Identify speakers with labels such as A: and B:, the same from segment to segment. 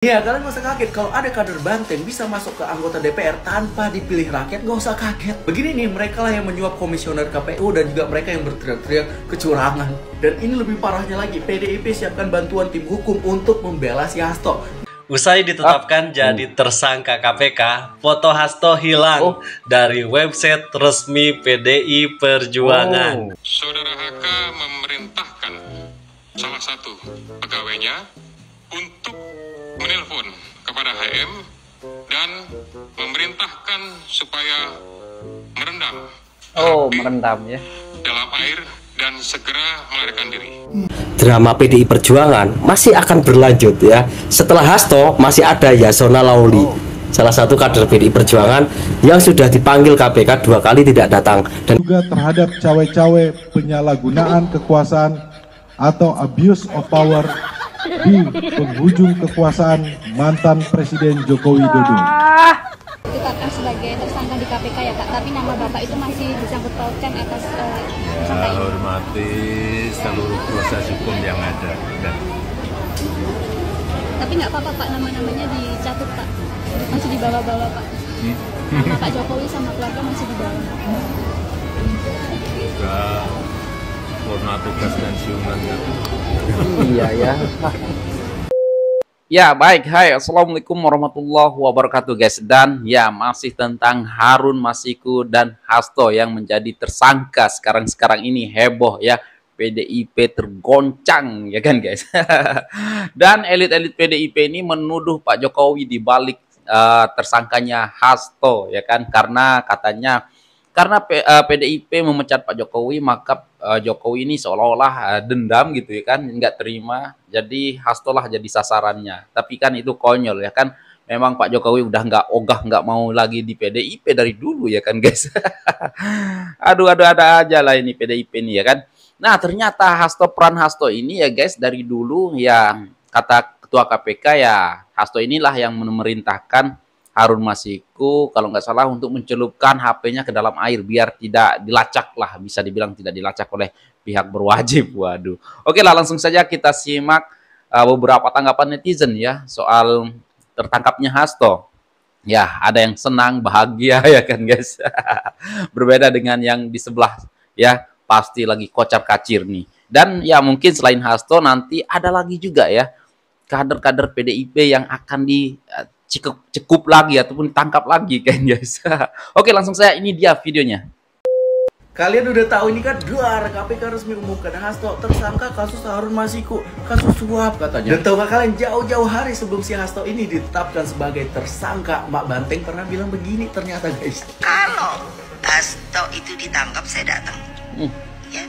A: Ya, kalian gak usah kaget kalau ada kader Banteng bisa masuk ke anggota DPR tanpa dipilih rakyat, gak usah kaget. Begini nih, mereka lah yang menyuap komisioner KPU dan juga mereka yang berteriak-teriak kecurangan. Dan ini lebih parahnya lagi, PDIP siapkan bantuan tim hukum untuk membela si Hasto.
B: Usai ditetapkan jadi tersangka KPK, foto Hasto hilang dari website resmi PDI Perjuangan.
C: Saudara HK memerintahkan salah satu pegawainya untuk menelpon kepada HM dan memerintahkan supaya merendam
D: merendam ya
C: dalam air dan segera melarikan diri.
E: Drama PDI Perjuangan masih akan berlanjut ya. Setelah Hasto masih ada Yasona Lauli, salah satu kader PDI Perjuangan yang sudah dipanggil KPK 2 kali tidak datang. Dan
F: juga terhadap cawe-cawe penyalahgunaan kekuasaan atau abuse of power di penghujung kekuasaan mantan Presiden Joko Widodo.
G: Ditetapkan sebagai tersangka di KPK ya Pak, tapi nama Bapak itu masih disangkut pautkan atas tersangka ini.
H: Hormati seluruh proses hukum yang ada.
G: Tapi nggak apa-apa Pak, nama-namanya dicatut Pak, masih dibawa-bawa Pak. Nama Pak Jokowi sama keluarga masih dibawa.
H: Juga purna tugas pensiunan ya.
D: iya ya. Ya baik, hai, assalamualaikum warahmatullahi wabarakatuh guys. Dan ya masih tentang Harun Masiku dan Hasto yang menjadi tersangka sekarang ini, heboh ya, PDIP tergoncang ya kan guys. Dan elit-elit PDIP ini menuduh Pak Jokowi dibalik tersangkanya Hasto ya kan, karena katanya PDIP memecat Pak Jokowi, maka Jokowi ini seolah-olah dendam gitu ya kan, nggak terima, jadi Hasto lah jadi sasarannya. Tapi kan itu konyol ya kan, memang Pak Jokowi udah nggak mau lagi di PDIP dari dulu ya kan guys. aduh ada aja lah ini PDIP ini ya kan. Nah ternyata peran Hasto ini ya guys, dari dulu ya kata Ketua KPK ya, Hasto inilah yang memerintahkan Harun Masiku kalau nggak salah untuk mencelupkan HP-nya ke dalam air biar tidak dilacak lah, bisa dibilang tidak dilacak oleh pihak berwajib. Waduh. Oke lah, langsung saja kita simak beberapa tanggapan netizen ya soal tertangkapnya Hasto. Ya, ada yang senang, bahagia ya kan guys. Berbeda dengan yang di sebelah ya, pasti lagi kocar-kacir nih. Dan ya mungkin selain Hasto nanti ada lagi juga ya kader-kader PDIP yang akan cekup lagi ataupun tangkap lagi kan guys. Oke langsung saya, ini dia videonya.
A: Kalian udah tahu ini kan, KPK resmi umumkan Hasto tersangka kasus Harun Masiku, kasus suap katanya. Dan tahukah kalian, jauh-jauh hari sebelum si Hasto ini ditetapkan sebagai tersangka, Mak Banteng pernah bilang begini ternyata guys.
I: Kalau Hasto itu ditangkap saya datang. Ya,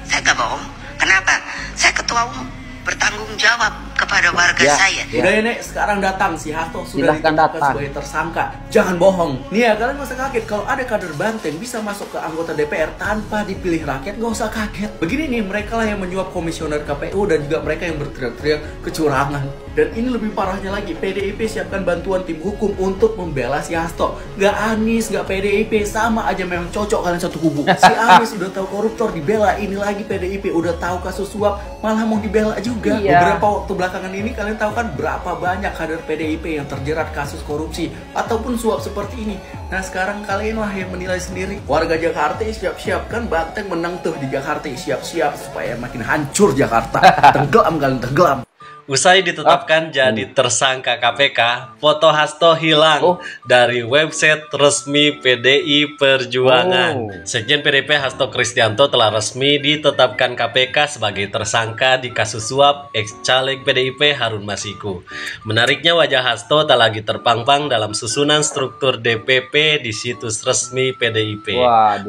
I: saya gak bohong. Kenapa? Saya ketua umum, bertanggung jawab kepada warga saya.
A: Udah ya Nek, sekarang datang si Hasto sudah ditetapkan sebagai tersangka. Jangan bohong. Nih ya, kalian gak usah kaget kalau ada kader Banteng bisa masuk ke anggota DPR tanpa dipilih rakyat, gak usah kaget. Begini nih, mereka lah yang menyuap komisioner KPU dan juga mereka yang berteriak-teriak kecurangan. Dan ini lebih parahnya lagi, PDIP siapkan bantuan tim hukum untuk membela si Hasto. Gak Anies, gak PDIP, sama aja memang cocok kalian satu kubu. Si Anies udah tahu koruptor dibela, ini lagi PDIP udah tahu kasus suap malah mau dibela juga. Beberapa waktu belakangan ini kalian tahu kan berapa banyak kader PDIP yang terjerat kasus korupsi ataupun suap seperti ini. Nah sekarang kalian lah yang menilai sendiri. Warga Jakarta siap-siap kan, Banteng menang tuh di Jakarta, siap-siap supaya makin hancur Jakarta. Tenggelam kalian, tenggelam.
B: Usai ditetapkan jadi tersangka KPK, foto Hasto hilang dari website resmi PDI Perjuangan. Sekjen PDIP Hasto Kristianto telah resmi ditetapkan KPK sebagai tersangka di kasus suap ex-caleg PDIP Harun Masiku. Menariknya, wajah Hasto tak lagi terpampang dalam susunan struktur DPP di situs resmi PDIP.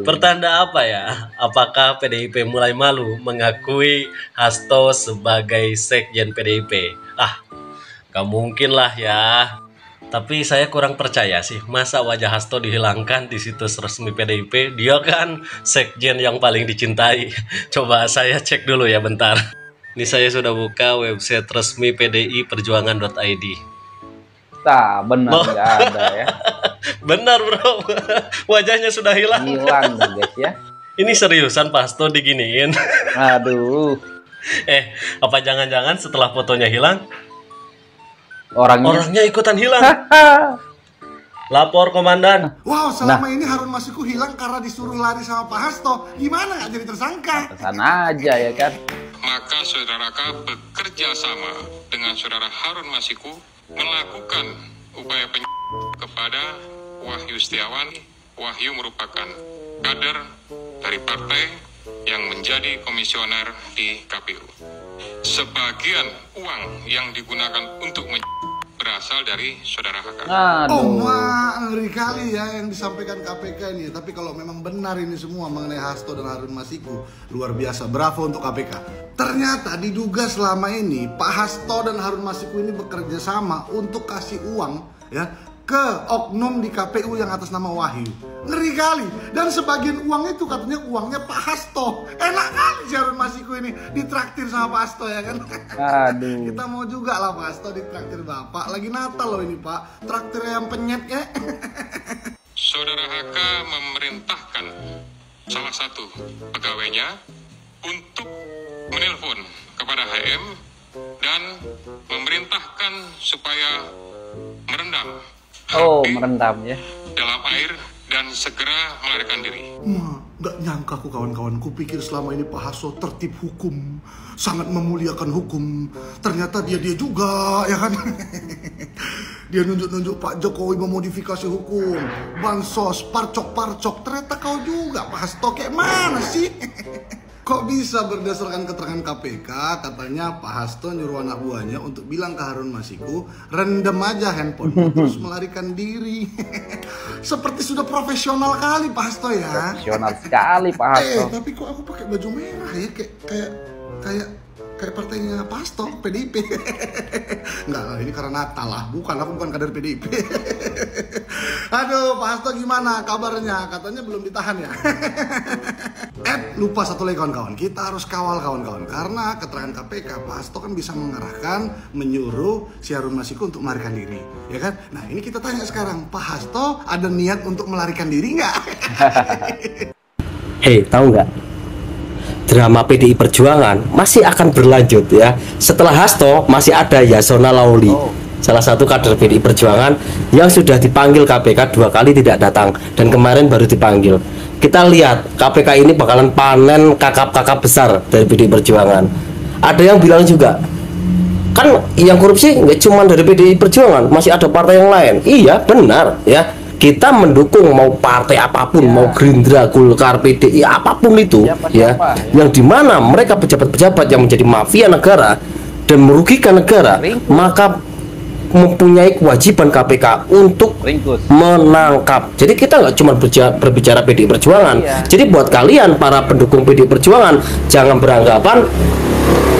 B: Pertanda apa ya? Apakah PDIP mulai malu mengakui Hasto sebagai sekjen PDIP? Gak mungkin lah ya. Tapi saya kurang percaya sih, masa wajah Hasto dihilangkan di situs resmi PDIP? Dia kan sekjen yang paling dicintai. Coba saya cek dulu ya bentar. Ini saya sudah buka website resmi PDI Perjuangan.id.
D: Nah benar, nggak ada ya.
B: Benar bro, wajahnya sudah hilang.
D: Hilang guys ya.
B: Ini seriusan Pak Hasto diginiin?
D: Aduh.
B: Apa jangan-jangan setelah fotonya hilang Orangnya ikutan hilang. Lapor komandan.
J: Wow, selama ini Harun Masiku hilang karena disuruh lari sama Pak Hasto. Gimana nggak jadi tersangka?
D: Sana aja ya kan.
C: Maka saudara K bekerja sama dengan saudara Harun Masiku melakukan upaya kepada Wahyu Setiawan. Wahyu merupakan kader dari partai yang menjadi komisioner di KPU. Sebagian uang yang digunakan untuk berasal dari saudara HK.
J: Oh, ngeri kali ya yang disampaikan KPK ini. Tapi kalau memang benar ini semua mengenai Hasto dan Harun Masiku, luar biasa. Bravo untuk KPK. Ternyata diduga selama ini Pak Hasto dan Harun Masiku ini bekerja sama untuk kasih uang ya ke oknum di KPU yang atas nama Wahyu. Ngeri kali. Dan sebagian uang itu katanya uangnya Pak Hasto. Enak kali si Harun Masiku ini ditraktir sama Pak Hasto ya kan.
D: Aduh.
J: Kita mau juga lah Pak Hasto ditraktir Bapak. Lagi Natal loh ini Pak. Traktir yang penyet ya.
C: Saudara HK memerintahkan salah satu pegawainya untuk menelpon kepada HM dan memerintahkan supaya merendam
D: merendam ya
C: dalam air dan segera melarikan diri.
J: Nggak nyangka aku kawan-kawan, kupikir selama ini Pak Hasto tertib hukum, sangat memuliakan hukum. Ternyata dia juga ya kan. Dia nunjuk-nunjuk Pak Jokowi memodifikasi hukum, bansos, parcok. Ternyata kau juga Pak Hasto, kayak mana sih? Kok bisa berdasarkan keterangan KPK, katanya Pak Hasto nyuruh anak buahnya untuk bilang ke Harun Masiku, rendam aja handphone terus melarikan diri. Seperti sudah profesional kali Pak Hasto ya.
D: Profesional sekali Pak Hasto.
J: Tapi kok aku pakai baju merah ya, kayak partainya Pak Hasto, PDIP. Enggak lah, ini karena Natal lah. Aku bukan kader PDIP. Aduh, Pak Hasto gimana kabarnya? Katanya belum ditahan ya. Lupa satu lagi kawan-kawan, kita harus kawal kawan-kawan. Karena keterangan KPK, Pak Hasto kan bisa mengarahkan, menyuruh si Harun Masiku untuk melarikan diri, ya kan? Nah ini kita tanya sekarang, Pak Hasto ada niat untuk melarikan diri nggak?
E: Hei, tahu nggak? Drama PDI Perjuangan masih akan berlanjut ya. Setelah Hasto masih ada Yasona Lawli, salah satu kader PDI Perjuangan yang sudah dipanggil KPK 2 kali tidak datang dan kemarin baru dipanggil. Kita lihat KPK ini bakalan panen kakap-kakap besar dari PDI Perjuangan. Ada yang bilang juga, kan yang korupsi nggak cuma dari PDI Perjuangan, masih ada partai yang lain. Iya benar ya, kita mendukung mau partai apapun, mau Gerindra, Golkar, PDI, apapun itu ya, yang dimana mereka pejabat-pejabat yang menjadi mafia negara dan merugikan negara, maka mempunyai kewajiban KPK untuk menangkap. Jadi kita nggak cuma berbicara PDI Perjuangan. Jadi buat kalian para pendukung PDI Perjuangan, jangan beranggapan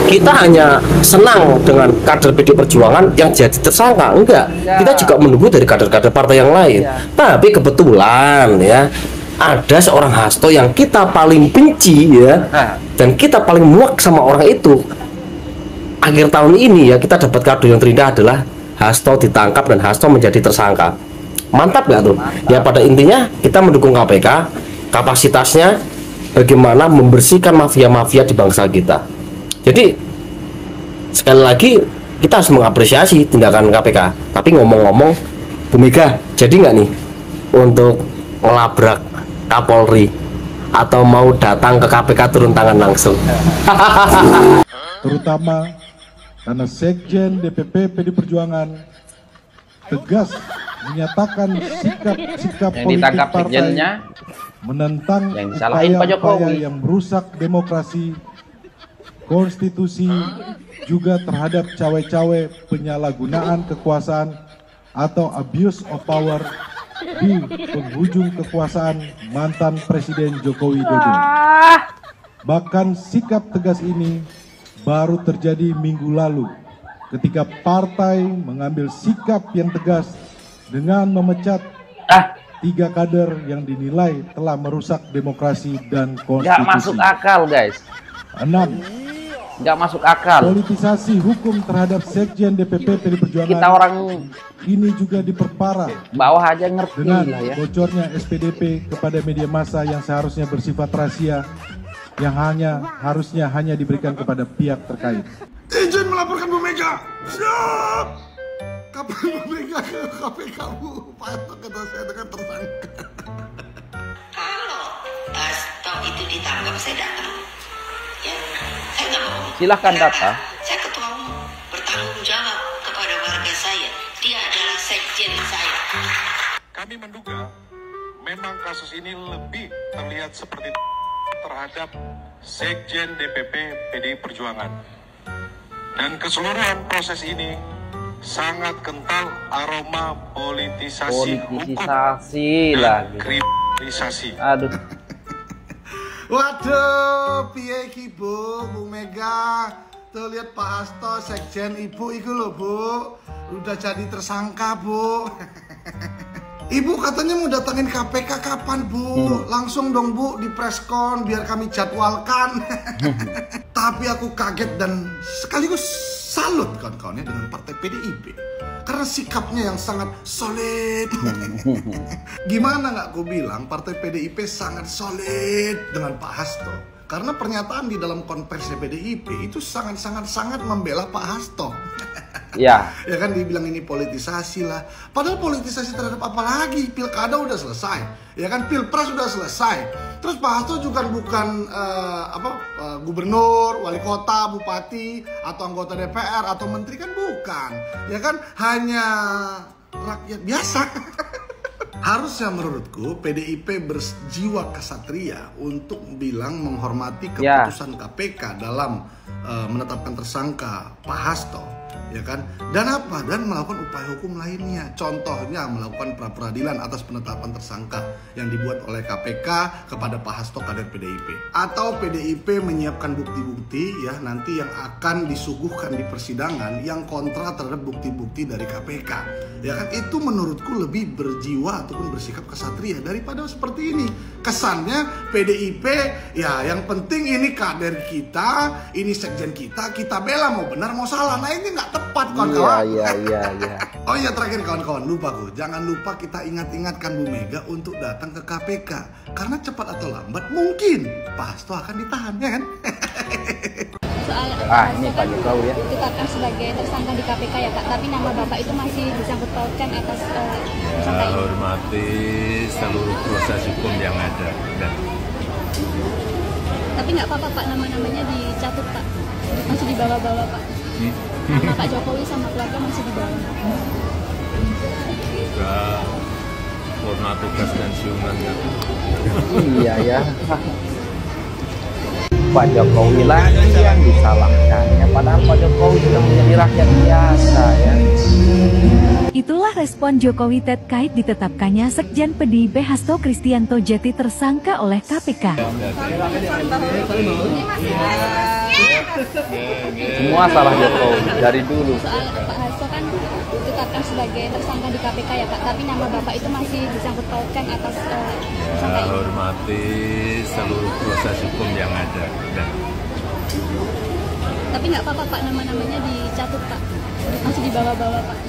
E: kita hanya senang dengan kader PDI Perjuangan yang jadi tersangka. Enggak, kita juga menunggu dari kader-kader partai yang lain. Tapi kebetulan ya, ada seorang Hasto yang kita paling benci ya, dan kita paling muak sama orang itu. Akhir tahun ini ya, kita dapat kado yang terindah adalah Hasto ditangkap dan Hasto menjadi tersangka. Mantap nggak tuh? Ya pada intinya kita mendukung KPK, kapasitasnya bagaimana membersihkan mafia-mafia di bangsa kita. Jadi sekali lagi kita harus mengapresiasi tindakan KPK. Tapi ngomong-ngomong, Bu Mega jadi nggak nih untuk ngelabrak Kapolri atau mau datang ke KPK turun tangan langsung?
F: Terutama karena Sekjen DPP PD Perjuangan tegas menyatakan sikap politik partai menentang upaya-upaya yang merusak demokrasi, konstitusi, juga terhadap cawe-cawe penyalahgunaan kekuasaan atau abuse of power di penghujung kekuasaan mantan Presiden Joko Widodo. Bahkan sikap tegas ini baru terjadi minggu lalu ketika partai mengambil sikap yang tegas dengan memecat 3 kader yang dinilai telah merusak demokrasi dan konstitusi.
D: Nggak masuk akal guys.
F: 6.
D: Nggak masuk akal.
F: Politisasi hukum terhadap Sekjen DPP PD Perjuangan.
D: Kita orang
F: ini juga diperparah
D: bawah aja ngerti
F: dengan
D: lah ya.
F: bocornya SPDP kepada media massa yang seharusnya bersifat rahasia, yang harusnya hanya diberikan kepada pihak terkait.
J: Izin melaporkan Bu Mega. Siap. Kapan Bu Mega ke KPK Bu? Pak Hasto kata saya dengan tersangka.
I: Kalau Hasto itu ditangkap saya datang. Ya, saya nggak bohong.
D: Silahkan data.
I: Saya ketua umum bertanggung jawab kepada warga saya. Dia adalah sekjen saya.
C: Kami menduga memang kasus ini lebih terlihat seperti terhadap Sekjen DPP PDI Perjuangan. Dan keseluruhan proses ini sangat kental aroma politisasi hukum dan kriminalisasi.
D: Aduh.
J: Waduh, piye iki Bu Mega? Tuh lihat Pak Hasto, sekjen Ibu itu loh Bu, udah jadi tersangka Bu. Ibu katanya mau datangin KPK kapan Bu? Langsung dong Bu di preskon biar kami jadwalkan. Tapi aku kaget dan sekaligus salut kawan-kawannya dengan partai PDIP karena sikapnya yang sangat solid. Gimana nggak aku bilang partai PDIP sangat solid dengan Pak Hasto? Karena pernyataan di dalam konversi PDIP itu sangat membela Pak Hasto.
D: Ya.
J: Ya kan dibilang ini politisasi lah. Padahal politisasi terhadap apa lagi? Pilkada udah selesai. Ya kan pilpres udah selesai. Terus Pak Hasto juga bukan gubernur, wali kota, bupati, atau anggota DPR atau menteri kan bukan. Ya kan hanya rakyat biasa. Harusnya menurutku PDIP berjiwa kesatria untuk bilang menghormati keputusan KPK dalam menetapkan tersangka Pak Hasto, ya kan? Dan melakukan upaya hukum lainnya. Contohnya melakukan pra-peradilan atas penetapan tersangka yang dibuat oleh KPK kepada Pak Hasto kader PDIP. Atau PDIP menyiapkan bukti-bukti ya nanti yang akan disuguhkan di persidangan yang kontra terhadap bukti-bukti dari KPK. Ya kan itu menurutku lebih berjiwa ataupun bersikap kesatria daripada seperti ini. Kesannya PDIP ya yang penting ini kader kita, ini sekjen kita bela mau benar mau salah. Nah ini nggak tepat kawan-kawan.
D: Iya.
J: Oh iya terakhir kawan-kawan lupa jangan lupa kita ingatkan Bu Mega untuk datang ke KPK karena cepat atau lambat mungkin Pak Hasto akan ditahan ya kan.
G: Soal
D: ini Pak Jokowi ya.
G: Ditetapkan sebagai tersangka di KPK ya Pak, tapi nama Bapak itu masih disangkut pautkan atas tersangka ini.
H: Hormati seluruh proses hukum yang ada.
G: Tapi nggak apa-apa Pak, nama-namanya dicatut Pak, masih dibawa-bawa Pak. Nama Pak Jokowi sama keluarga masih dibawa.
H: Juga purna tugas pensiunannya.
D: Iya ya. Pak Jokowi lagi yang disalahkan ya, padahal Pak Jokowi sudah menjadi rakyat biasa ya.
K: Itulah respon Jokowi terkait ditetapkannya Sekjen PDIP Hasto Kristianto Jati tersangka oleh KPK.
D: Semua salah Jokowi dari dulu.
G: Soal Pak Hasto kan ditetapkan sebagai tersangka di KPK ya Pak, tapi nama Bapak itu masih disangkut pautkan atas tersangka ini.
H: Hormati seluruh proses hukum yang ada.
G: Tapi nggak apa-apa Pak, nama-namanya dicatut Pak, masih dibawa-bawa Pak.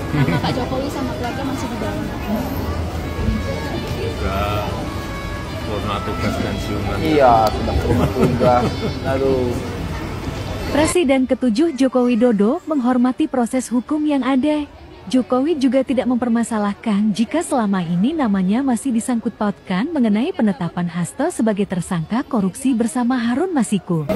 G: Nama Pak Jokowi sama keluarga masih dibawa.
H: Juga purna tugas pensiunan.
D: Iya, sudah purna tugas. Aduh.
K: Presiden ke-7 Joko Widodo menghormati proses hukum yang ada. Jokowi juga tidak mempermasalahkan jika selama ini namanya masih disangkut pautkan mengenai penetapan Hasto sebagai tersangka korupsi bersama Harun Masiku.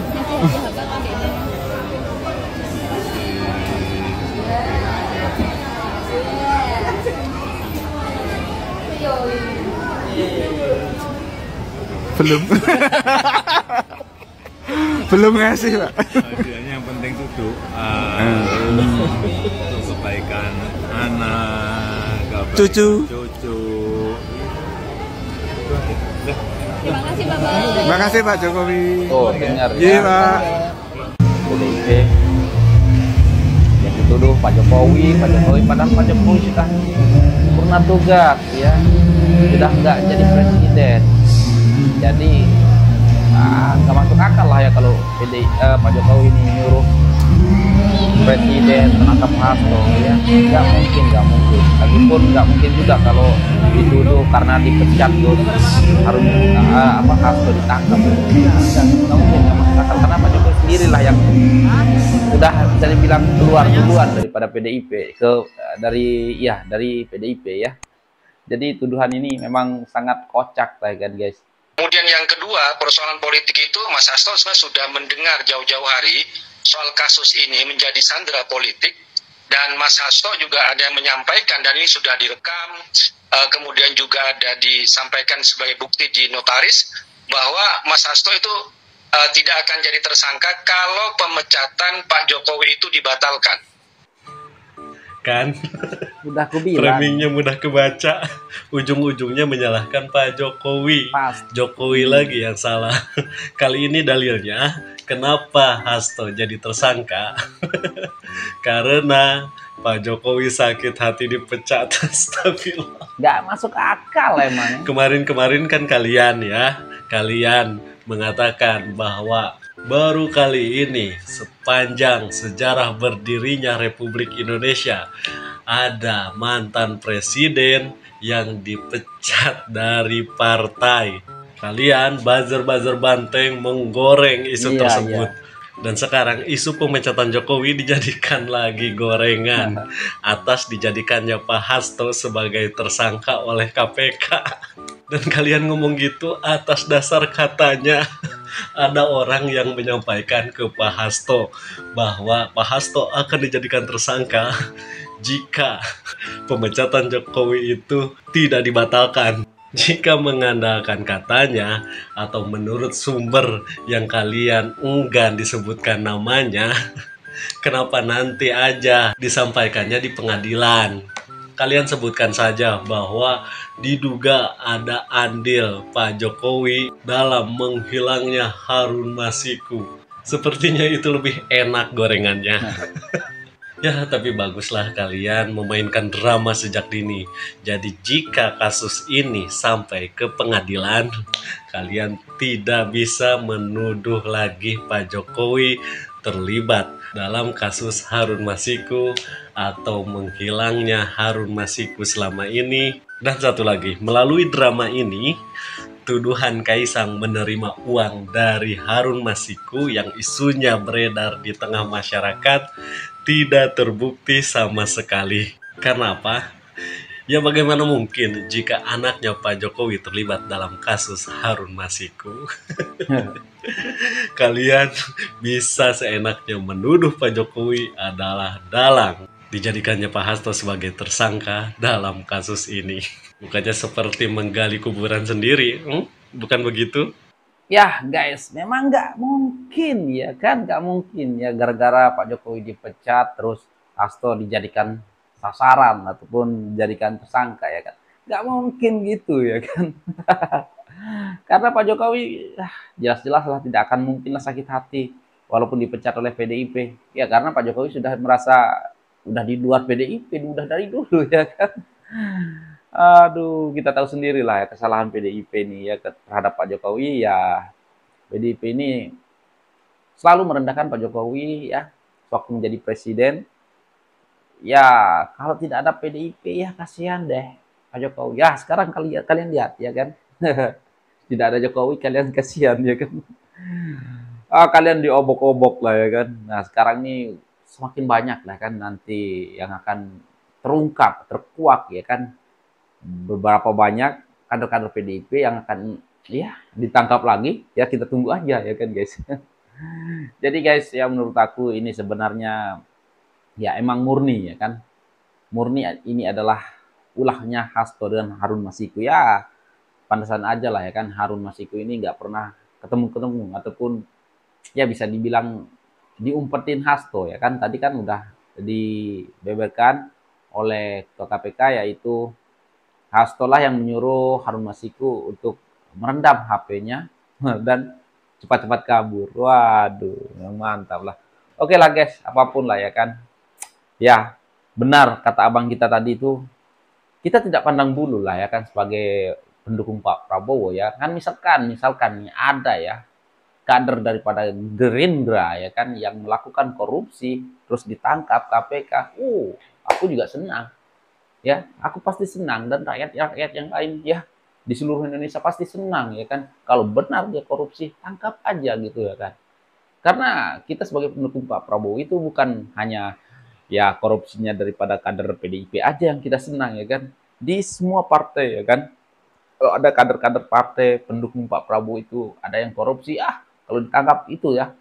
L: Belum ngasih Pak.
H: Yang penting itu doa untuk kebaikan anak,
L: cucu.
G: Terima kasih Bapak.
L: Terima kasih Pak Jokowi.
D: Oh dengar
L: ya. Iya Pak.
D: PDIP yang dituduh Pak Jokowi padahal Pak Jokowi sudah purna tugas ya, sudah nggak jadi presiden. Jadi nggak masuk akal lah ya kalau Pak Jokowi ini nyuruh presiden menangkap Hasto ya, nggak mungkin. Lagipun nggak mungkin juga kalau dituduh karena dipecat terus harus Hasto ditangkap. Nggak mungkin, karena Pak Jokowi sendirilah yang udah bisa dibilang keluar duluan daripada PDIP dari PDIP ya. Jadi tuduhan ini memang sangat kocak lah kan guys.
M: Kemudian yang kedua, persoalan politik itu Mas Hasto sebenarnya sudah mendengar jauh-jauh hari soal kasus ini menjadi sandera politik, dan Mas Hasto juga ada yang menyampaikan, dan ini sudah direkam, kemudian juga ada disampaikan sebagai bukti di notaris, bahwa Mas Hasto itu tidak akan jadi tersangka kalau pemecatan Pak Jokowi itu dibatalkan.
B: Kan?
D: Udah aku bilang.
B: Framingnya mudah kebaca. Ujung-ujungnya menyalahkan Pak Jokowi. Jokowi lagi yang salah. Kali ini dalilnya, kenapa Hasto jadi tersangka? Karena Pak Jokowi sakit hati dipecat. Astagfirullah.
D: Nggak masuk akal emang.
B: Kemarin kan kalian mengatakan bahwa baru kali ini sepanjang sejarah berdirinya Republik Indonesia ada mantan presiden yang dipecat dari partai. Kalian buzzer-buzzer banteng menggoreng isu tersebut. Dan sekarang isu pemecatan Jokowi dijadikan lagi gorengan atas dijadikannya Pak Hasto sebagai tersangka oleh KPK. Dan kalian ngomong gitu atas dasar katanya ada orang yang menyampaikan ke Pak Hasto bahwa Pak Hasto akan dijadikan tersangka jika pemecatan Jokowi itu tidak dibatalkan. Jika mengandalkan katanya atau menurut sumber yang kalian enggan disebutkan namanya, kenapa nanti aja disampaikannya di pengadilan? Kalian sebutkan saja bahwa diduga ada andil Pak Jokowi dalam menghilangnya Harun Masiku. Sepertinya itu lebih enak gorengannya. Ya, tapi baguslah kalian memainkan drama sejak dini. Jadi jika kasus ini sampai ke pengadilan, kalian tidak bisa menuduh lagi Pak Jokowi terlibat dalam kasus Harun Masiku atau menghilangnya Harun Masiku selama ini. Dan satu lagi, melalui drama ini, tuduhan Kaisang menerima uang dari Harun Masiku yang isunya beredar di tengah masyarakat tidak terbukti sama sekali. Karena apa? Ya bagaimana mungkin jika anaknya Pak Jokowi terlibat dalam kasus Harun Masiku? Kalian bisa seenaknya menuduh Pak Jokowi adalah dalang dijadikannya Pak Hasto sebagai tersangka dalam kasus ini. Bukannya seperti menggali kuburan sendiri, bukan begitu?
D: Ya guys, memang nggak mungkin ya kan, nggak mungkin ya gara-gara Pak Jokowi dipecat terus Hasto dijadikan sasaran ataupun dijadikan tersangka ya kan, nggak mungkin gitu ya kan. Karena Pak Jokowi jelas-jelas lah tidak akan mungkin lah sakit hati walaupun dipecat oleh PDIP ya, karena Pak Jokowi sudah merasa udah di luar PDIP udah dari dulu ya kan. Aduh, kita tahu sendiri lah ya kesalahan PDIP ini ya terhadap Pak Jokowi ya. PDIP ini selalu merendahkan Pak Jokowi ya waktu menjadi presiden. Ya, kalau tidak ada PDIP ya kasihan deh Pak Jokowi. Ya, sekarang kalian lihat ya kan. Tidak ada Jokowi kalian kasihan ya kan. Kalian diobok-obok lah ya kan. Nah, sekarang ini semakin banyak lah kan nanti yang akan terungkap, terkuak ya kan. Beberapa banyak kader-kader PDIP yang akan ya ditangkap lagi ya, kita tunggu aja ya kan guys. Jadi guys ya menurut aku ini sebenarnya ya emang murni ya kan, murni ini adalah ulahnya Hasto dan Harun Masiku ya. Pantesan aja lah ya kan Harun Masiku ini nggak pernah ketemu ataupun ya bisa dibilang diumpetin Hasto ya kan. Tadi kan udah dibeberkan oleh Ketua KPK yaitu Hasto lah yang menyuruh Harun Masiku untuk merendam HP-nya dan cepat-cepat kabur. Waduh, mantap lah. Oke lah guys, apapun lah ya kan. Ya, benar kata abang kita tadi itu, kita tidak pandang bulu lah ya kan sebagai pendukung Pak Prabowo ya. Kan misalkan nih ada ya kader daripada Gerindra ya kan yang melakukan korupsi terus ditangkap KPK, aku juga senang. Ya, aku pasti senang dan rakyat yang lain ya di seluruh Indonesia pasti senang ya kan. Kalau benar dia korupsi, tangkap aja gitu ya kan. Karena kita sebagai pendukung Pak Prabowo itu bukan hanya ya korupsinya daripada kader PDIP aja yang kita senang ya kan. Di semua partai ya kan. Kalau ada kader-kader partai pendukung Pak Prabowo itu ada yang korupsi, kalau ditangkap itu ya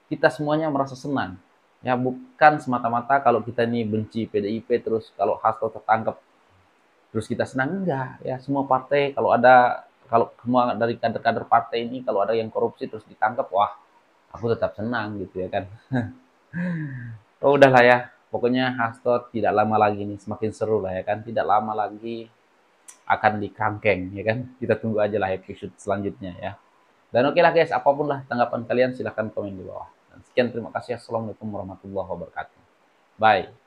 D: kita semuanya merasa senang. Ya bukan semata-mata kalau kita ini benci PDIP terus kalau Hasto tertangkap terus kita senang, enggak ya. Semua partai kalau semua dari kader-kader partai ini kalau ada yang korupsi terus ditangkap, wah aku tetap senang gitu ya kan. Udahlah ya, pokoknya Hasto tidak lama lagi nih, semakin seru lah ya kan, tidak lama lagi akan dikangkeng ya kan. Kita tunggu aja lah episode selanjutnya ya. Dan oke lah guys, apapun lah tanggapan kalian silahkan komen di bawah. Sekian, terima kasih. Assalamualaikum warahmatullahi wabarakatuh. Bye.